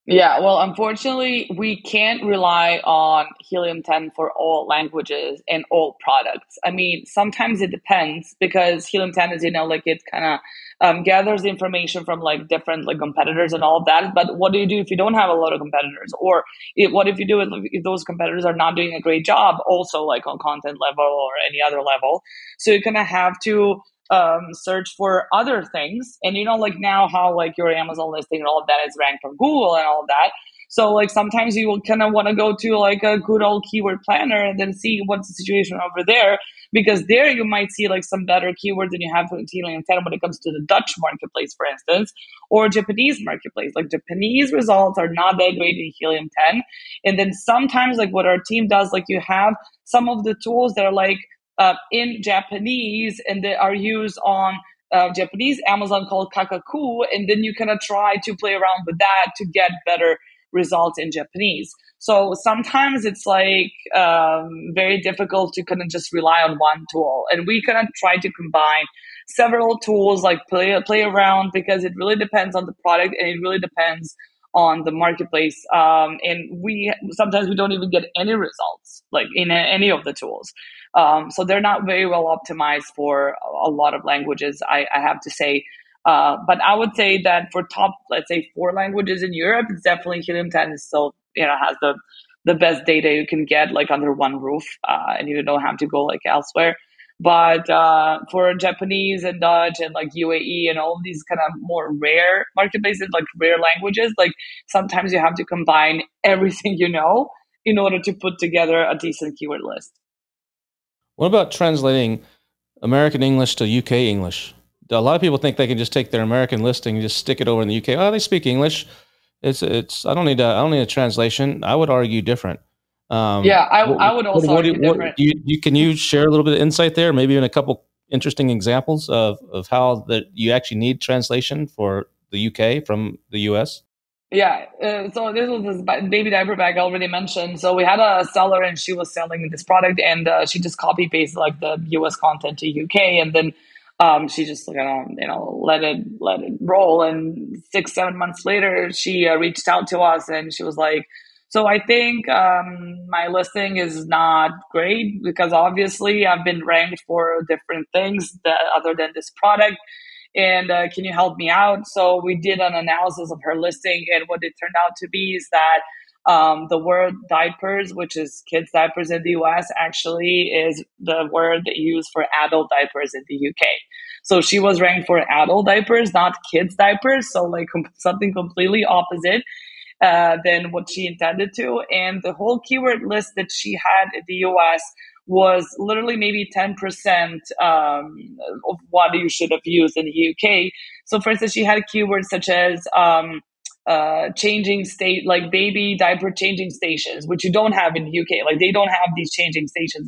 Yeah, well, unfortunately, we can't rely on Helium 10 for all languages and all products. I mean, sometimes it depends because Helium 10 is, like it kind of gathers information from like different like competitors and all of that. But what do you do if you don't have a lot of competitors? Or what if you do it if those competitors are not doing a great job, also like on content level or any other level? So you're gonna have to search for other things. And like now how like your Amazon listing and all of that is ranked on Google and all of that. So like sometimes you will kind of want to go to like a good old keyword planner and then see what's the situation over there. Because there you might see like some better keywords than you have in Helium 10 when it comes to the Dutch marketplace, for instance, or Japanese marketplace. Like Japanese results are not that great in Helium 10. And then sometimes like what our team does, like you have some of the tools that are like in Japanese and they are used on Japanese Amazon called Kakaku, and then you kind of try to play around with that to get better results in Japanese. So sometimes it's like very difficult to kind of just rely on one tool, and we kind of try to combine several tools, like play around, because it really depends on the product and it really depends on the marketplace. And we sometimes we don't even get any results like in any of the tools. So they're not very well optimized for a lot of languages, I have to say. But I would say that for top, let's say 4 languages in Europe, it's definitely Helium 10 is still, has the best data you can get like under one roof, and you don't have to go like elsewhere. But for Japanese and Dutch and like UAE and all of these kind of more rare marketplaces, like rare languages, like sometimes you have to combine everything in order to put together a decent keyword list. What about translating American English to UK English? A lot of people think they can just take their American listing and just stick it over in the UK. Oh, they speak English. It's. I don't need a translation. I would argue different. Yeah, I would also argue different. Can you share a little bit of insight there? Maybe in a couple interesting examples of how that you actually need translation for the UK from the US. Yeah, so this was this baby diaper bag I already mentioned. So we had a seller and she was selling this product, and she just copy pasted like the US content to UK, and then she just let it roll. And 6-7 months later, she reached out to us and she was like, "So I think my listing is not great because obviously I've been ranked for different things other than this product. And can you help me out?" So we did an analysis of her listing, and what it turned out to be is that the word diapers, which is kids diapers in the US, actually is the word they use for adult diapers in the UK. So she was ranked for adult diapers, not kids diapers. So like something completely opposite than what she intended to. And the whole keyword list that she had in the US was literally maybe 10% of what you should have used in the UK. So, for instance, she had keywords such as changing state, like baby diaper changing stations, which you don't have in the UK. Like they don't have these changing stations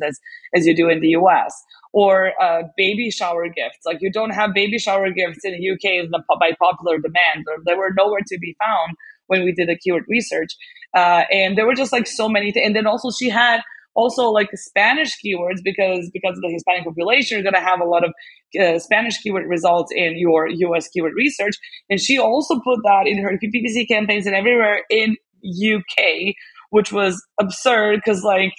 as you do in the US. Or baby shower gifts. Like you don't have baby shower gifts in the UK by popular demand. They were nowhere to be found when we did the keyword research. And there were just like so many things. And then also she had also like Spanish keywords because of the Hispanic population, you're going to have a lot of Spanish keyword results in your US keyword research. And she also put that in her PPC campaigns and everywhere in UK, which was absurd because like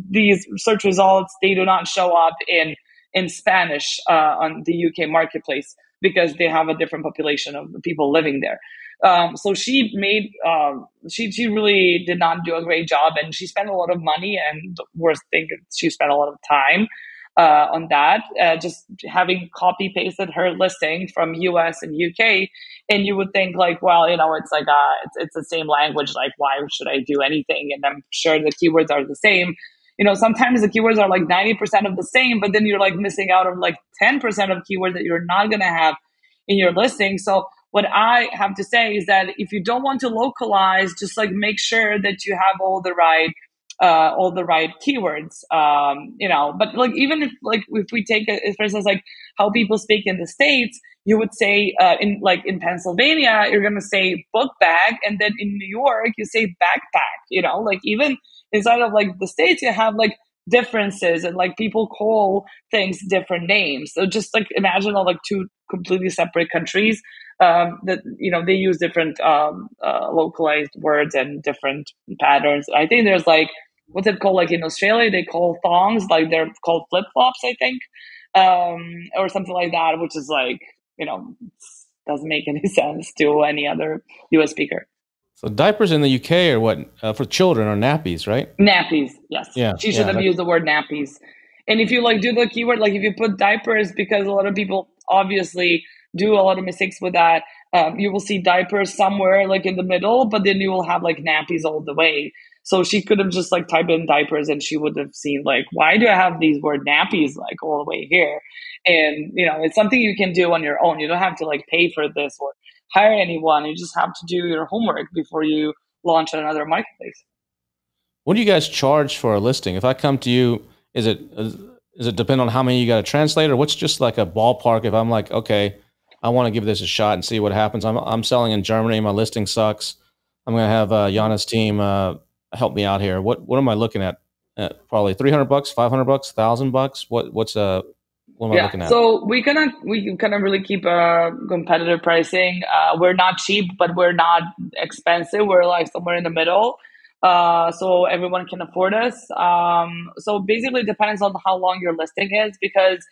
these search results, they do not show up in Spanish on the UK marketplace because they have a different population of people living there. So she made, she really did not do a great job, and she spent a lot of money, and the worst thing, she spent a lot of time on that, just having copy pasted her listing from US and UK. And you would think like, well, it's like, it's the same language. Like, why should I do anything? And I'm sure the keywords are the same. Sometimes the keywords are like 90% of the same, but then you're like missing out on like 10% of keywords that you're not going to have in your listing. So what I have to say is that if you don't want to localize, just like make sure that you have all the right keywords, but like even if we take it, for instance, like how people speak in the States, you would say in Pennsylvania, you're going to say book bag. And then in New York, you say backpack, like even inside of like the States, you have like differences, and like people call things different names. So just like imagine all like two completely separate countries that they use different localized words and different patterns. I think there's like what's it called? Like in Australia, they call thongs like they're called flip flops, I think, or something like that, which is like doesn't make any sense to any other US speaker. So diapers in the UK are what for children are nappies, right? Nappies, yes. Yeah, She should have used the word nappies. And if you like do the keyword, like if you put diapers, because a lot of people obviously do a lot of mistakes with that, you will see diapers somewhere like in the middle, but then you will have like nappies all the way. So she could have just like typed in diapers and she would have seen like, why do I have these word nappies like all the way here? And it's something you can do on your own. You don't have to like pay for this or hire anyone. You just have to do your homework before you launch another marketplace. What do you guys charge for a listing? If I come to you, is it depend on how many you got to translate, or what's just like a ballpark? If I'm like, okay, I want to give this a shot and see what happens. I'm selling in Germany. My listing sucks. I'm going to have Jana's team help me out here. What am I looking at? Probably $300, $500, $1,000. What am I looking at? So we kind of really keep a competitive pricing. We're not cheap, but we're not expensive. We're like somewhere in the middle. So everyone can afford us. So basically it depends on how long your listing is, because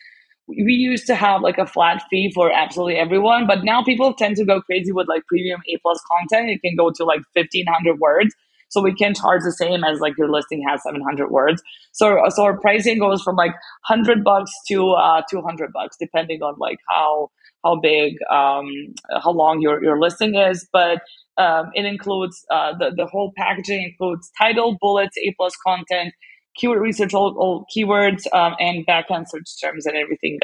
we used to have like a flat fee for absolutely everyone, but now people tend to go crazy with like premium A+ content. It can go to like 1,500 words. So we can charge the same as like your listing has 700 words. So our pricing goes from like $100 to $200, depending on like how big, how long your listing is. But it includes the whole packaging includes title, bullets, A+ content, keyword research, all keywords, and backend search terms and everything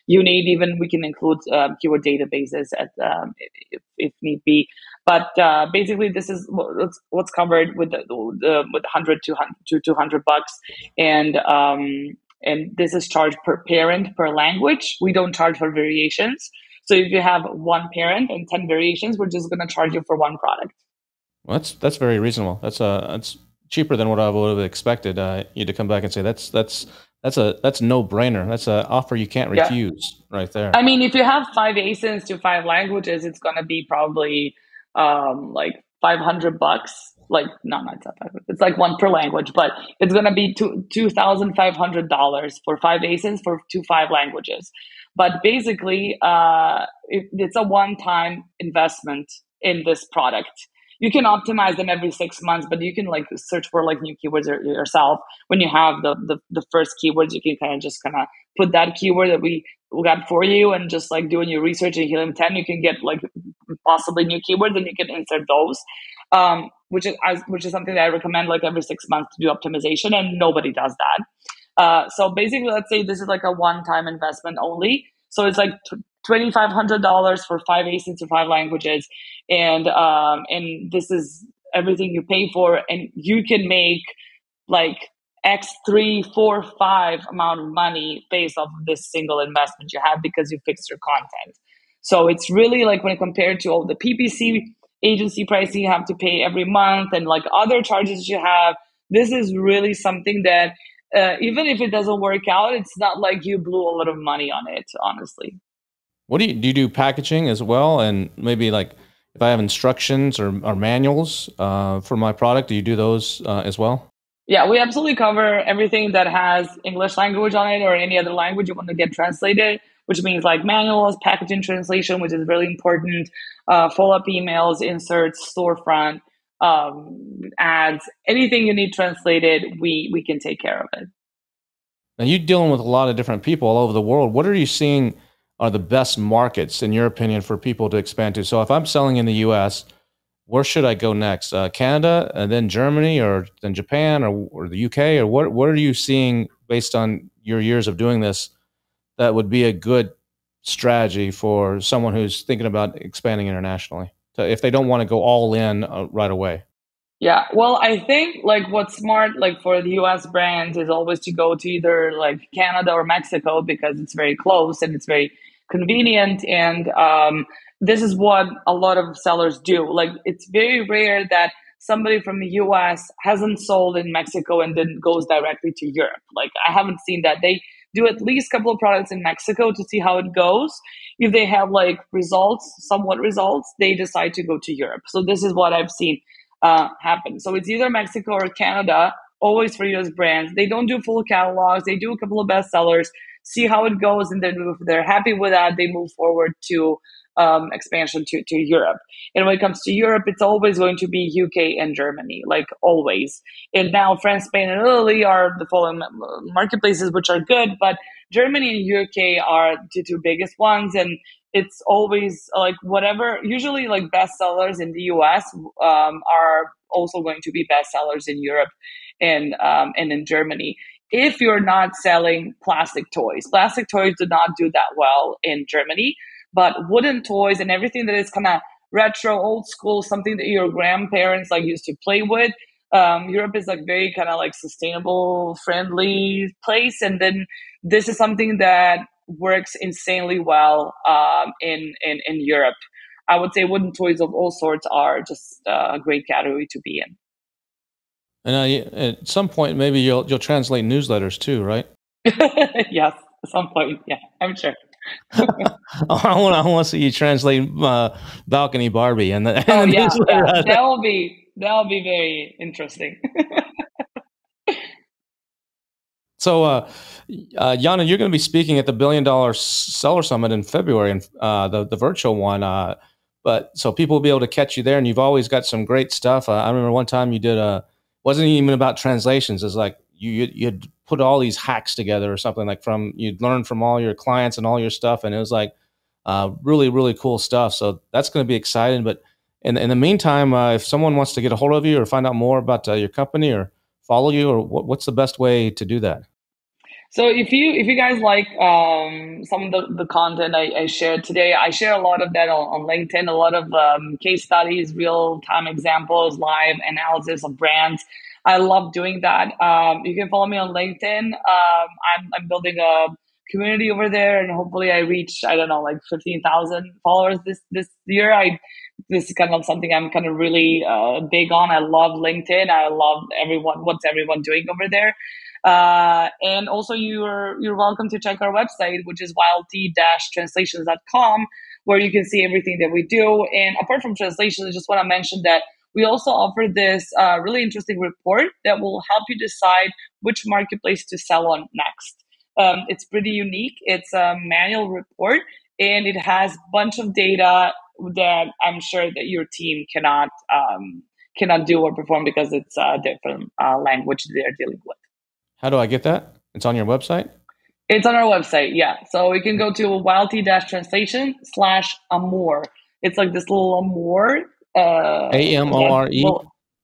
you need. Even we can include keyword databases if need be. But basically, this is what's covered with with 100 to $200, and this is charged per parent per language. We don't charge for variations. So if you have one parent and 10 variations, we're just going to charge you for one product. Well, that's very reasonable. That's cheaper than what I would have expected you to come back and say that's a no-brainer. That's an offer you can't refuse right there. I mean, if you have 5 ASINs to 5 languages, it's going to be probably like $500. Like not 500. It's like one per language, but it's going to be $2,500 for 5 ASINs for 5 languages. But basically, it's a one-time investment in this product. You can optimize them every 6 months, but you can like search for like new keywords yourself. When you have the first keywords, you can kind of put that keyword that we got for you, and just like doing your research in Helium 10, you can get like possibly new keywords, and you can insert those, which is something that I recommend like every 6 months to do optimization, and nobody does that. So basically, let's say this is like a one-time investment only. So it's like $2,500 for 5 ASINs to 5 languages, and this is everything you pay for, and you can make like X 3, 4, 5 amount of money based off of this single investment you have because you fixed your content. So it's really like when compared to all the PPC agency pricing you have to pay every month and like other charges you have, this is really something that even if it doesn't work out, it's not like you blew a lot of money on it, honestly. What do you do packaging as well? And maybe like if I have instructions or manuals for my product, do you do those as well? Yeah, we absolutely cover everything that has English language on it or any other language you want to get translated, which means like manuals, packaging translation, which is really important, follow-up emails, inserts, storefront, ads, anything you need translated, we can take care of it. Now you're dealing with a lot of different people all over the world. What are you seeing are the best markets, in your opinion, for people to expand to? So if I'm selling in the US, where should I go next? Canada, and then Germany, or then Japan, or the UK? Or what are you seeing based on your years of doing this that would be a good strategy for someone who's thinking about expanding internationally, if they don't want to go all in right away? Yeah, well, I think like what's smart like for the US brands is always to go to either like Canada or Mexico, because it's very close and it's very convenient, and this is what a lot of sellers do. Like it's very rare that somebody from the US hasn't sold in Mexico and then goes directly to Europe. Like, I haven't seen that. They do at least a couple of products in Mexico to see how it goes. If they have like somewhat results, they decide to go to Europe. So this is what I've seen happen. So it's either Mexico or Canada, always for US brands. They don't do full catalogs. They do a couple of bestsellers, see how it goes, and then if they're happy with that, they move forward to expansion to Europe. And when it comes to Europe, it's always going to be UK and Germany, like always. And now France, Spain, and Italy are the following marketplaces, which are good, but Germany and UK are the two biggest ones. And it's always like whatever, usually like bestsellers in the US are also going to be bestsellers in Europe and in Germany. If you're not selling plastic toys do not do that well in Germany. But wooden toys and everything that is kind of retro, old school, something that your grandparents like used to play with. Europe is like very kind of like sustainable, friendly place, and then this is something that works insanely well in Europe. I would say wooden toys of all sorts are just a great category to be in. And at some point, maybe you'll translate newsletters too, right? Yes, at some point, yeah, I'm sure. I want to see you translate Balcony Barbie and the yeah. That'll be very interesting. So, Jana, you're going to be speaking at the $1 Billion Seller Summit in February, and the virtual one. But so people will be able to catch you there, and you've always got some great stuff. I remember one time you did wasn't even about translations. It's like you'd put all these hacks together or something, like you'd learn from all your clients and all your stuff. And it was like really, really cool stuff. So that's going to be exciting. But in the meantime, if someone wants to get a hold of you or find out more about your company or follow you, or what's the best way to do that? So if you guys like some of the content I shared today, I share a lot of that on LinkedIn, a lot of case studies, real-time examples, live analysis of brands. I love doing that. You can follow me on LinkedIn. I'm building a community over there, and hopefully I reach, I don't know, like 15,000 followers this year. This is kind of something I'm kind of really big on. I love LinkedIn. I love what's everyone doing over there. And also you're welcome to check our website, which is ylt-translations.com, where you can see everything that we do. And apart from translations, I just want to mention that we also offer this really interesting report that will help you decide which marketplace to sell on next. It's pretty unique. It's a manual report, and it has a bunch of data that I'm sure that your team cannot do or perform because it's a different language they're dealing with. How do I get that? It's on your website? It's on our website, yeah. So you can go to ylt-translation/amore. It's like this little amore. A-M-O-R-E?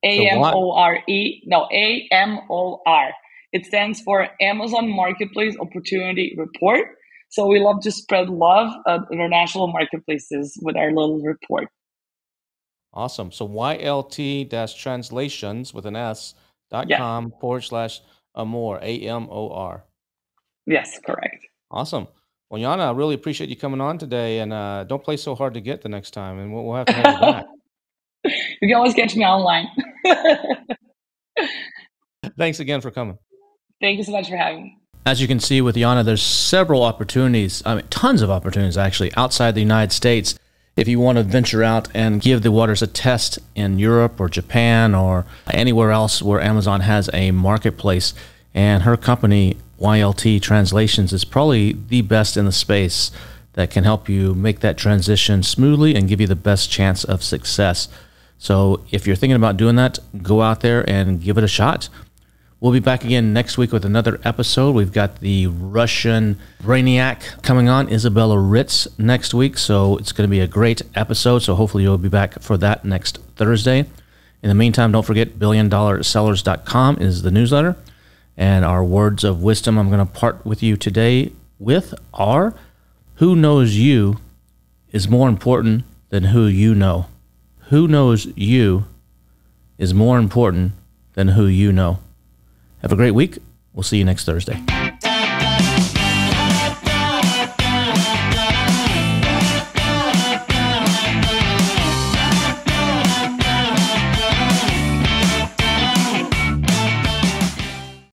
A-M-O-R-E. No, A-M-O-R. It stands for Amazon Marketplace Opportunity Report. So we love to spread love at international marketplaces with our little report. Awesome. So YLT-translations with an S.com/Amore, A-M-O-R. Yes, correct. Awesome. Well, Jana, I really appreciate you coming on today, and don't play so hard to get the next time, and we'll have to have you back. You can always catch me online. Thanks again for coming. Thank you so much for having me. As you can see with Jana, there's several opportunities, tons of opportunities actually, outside the United States. If you want to venture out and give the waters a test in Europe or Japan or anywhere else where Amazon has a marketplace, and her company, YLT Translations, is probably the best in the space that can help you make that transition smoothly and give you the best chance of success. So if you're thinking about doing that, go out there and give it a shot. We'll be back again next week with another episode. We've got the Russian brainiac coming on, Isabella Ritz, next week. So it's going to be a great episode. So hopefully you'll be back for that next Thursday. In the meantime, don't forget, BillionDollarSellers.com is the newsletter. And our words of wisdom I'm going to part with you today with are, who knows you is more important than who you know. Who knows you is more important than who you know. Have a great week. We'll see you next Thursday.